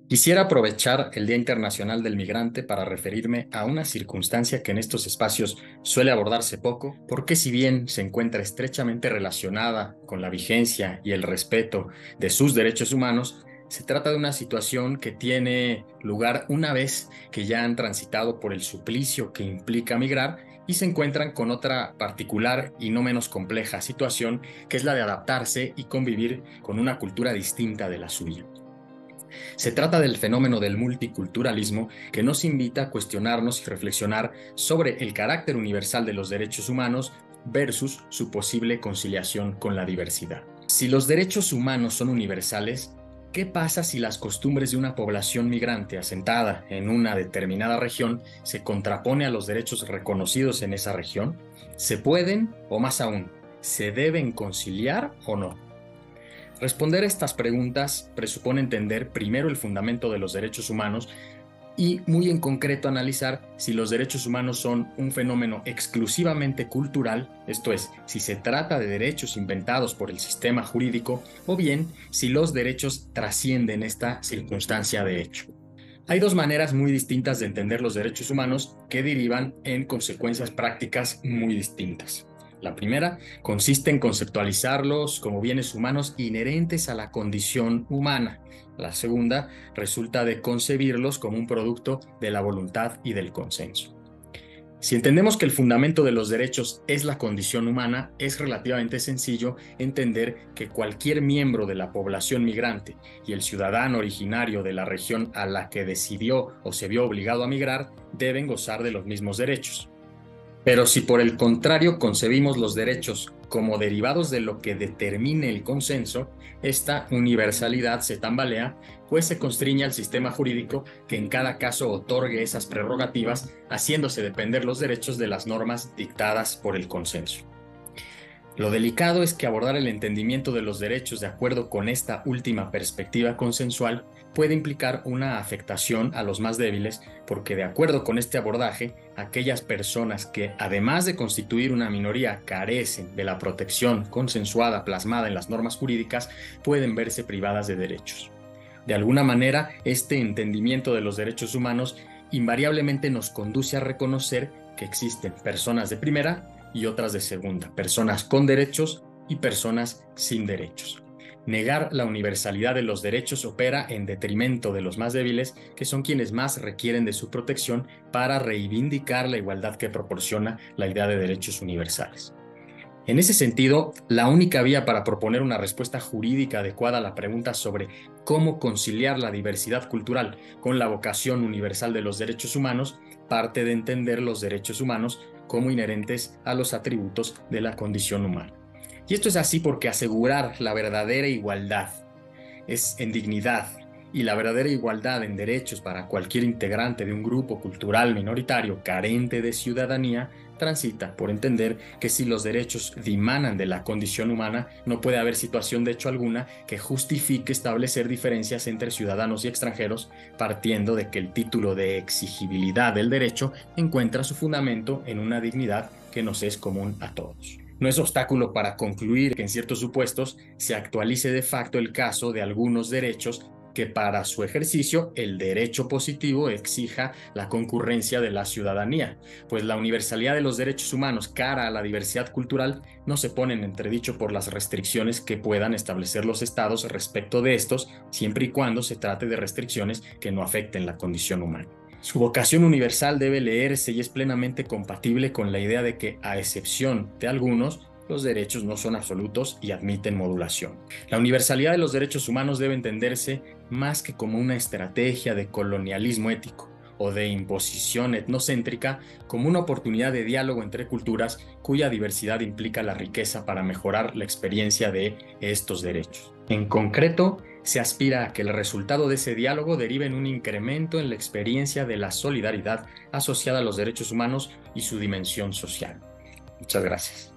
Quisiera aprovechar el Día Internacional del Migrante para referirme a una circunstancia que en estos espacios suele abordarse poco, porque si bien se encuentra estrechamente relacionada con la vigencia y el respeto de sus derechos humanos, se trata de una situación que tiene lugar una vez que ya han transitado por el suplicio que implica migrar y se encuentran con otra particular y no menos compleja situación, que es la de adaptarse y convivir con una cultura distinta de la suya. Se trata del fenómeno del multiculturalismo que nos invita a cuestionarnos y reflexionar sobre el carácter universal de los derechos humanos versus su posible conciliación con la diversidad. Si los derechos humanos son universales, ¿qué pasa si las costumbres de una población migrante asentada en una determinada región se contrapone a los derechos reconocidos en esa región? ¿Se pueden, o más aún, se deben conciliar o no? Responder estas preguntas presupone entender primero el fundamento de los derechos humanos y, muy en concreto, analizar si los derechos humanos son un fenómeno exclusivamente cultural, esto es, si se trata de derechos inventados por el sistema jurídico, o bien si los derechos trascienden esta circunstancia de hecho. Hay dos maneras muy distintas de entender los derechos humanos que derivan en consecuencias prácticas muy distintas. La primera consiste en conceptualizarlos como bienes humanos inherentes a la condición humana. La segunda resulta de concebirlos como un producto de la voluntad y del consenso. Si entendemos que el fundamento de los derechos es la condición humana, es relativamente sencillo entender que cualquier miembro de la población migrante y el ciudadano originario de la región a la que decidió o se vio obligado a migrar deben gozar de los mismos derechos. Pero si por el contrario concebimos los derechos como derivados de lo que determine el consenso, esta universalidad se tambalea, pues se constriñe al sistema jurídico que en cada caso otorgue esas prerrogativas, haciéndose depender los derechos de las normas dictadas por el consenso. Lo delicado es que abordar el entendimiento de los derechos de acuerdo con esta última perspectiva consensual puede implicar una afectación a los más débiles, porque de acuerdo con este abordaje, aquellas personas que, además de constituir una minoría, carecen de la protección consensuada plasmada en las normas jurídicas, pueden verse privadas de derechos. De alguna manera, este entendimiento de los derechos humanos invariablemente nos conduce a reconocer que existen personas de primera y otras de segunda, personas con derechos y personas sin derechos. Negar la universalidad de los derechos opera en detrimento de los más débiles, que son quienes más requieren de su protección para reivindicar la igualdad que proporciona la idea de derechos universales. En ese sentido, la única vía para proponer una respuesta jurídica adecuada a la pregunta sobre cómo conciliar la diversidad cultural con la vocación universal de los derechos humanos parte de entender los derechos humanos como inherentes a los atributos de la condición humana. Y esto es así porque asegurar la verdadera igualdad es en dignidad y la verdadera igualdad en derechos para cualquier integrante de un grupo cultural minoritario carente de ciudadanía transita por entender que si los derechos dimanan de la condición humana, no puede haber situación de hecho alguna que justifique establecer diferencias entre ciudadanos y extranjeros, partiendo de que el título de exigibilidad del derecho encuentra su fundamento en una dignidad que nos es común a todos. No es obstáculo para concluir que en ciertos supuestos se actualice de facto el caso de algunos derechos que para su ejercicio el derecho positivo exija la concurrencia de la ciudadanía, pues la universalidad de los derechos humanos cara a la diversidad cultural no se pone en entredicho por las restricciones que puedan establecer los estados respecto de estos, siempre y cuando se trate de restricciones que no afecten la condición humana. Su vocación universal debe leerse y es plenamente compatible con la idea de que, a excepción de algunos, los derechos no son absolutos y admiten modulación. La universalidad de los derechos humanos debe entenderse más que como una estrategia de colonialismo ético o de imposición etnocéntrica, como una oportunidad de diálogo entre culturas cuya diversidad implica la riqueza para mejorar la experiencia de estos derechos. En concreto, se aspira a que el resultado de ese diálogo derive en un incremento en la experiencia de la solidaridad asociada a los derechos humanos y su dimensión social. Muchas gracias.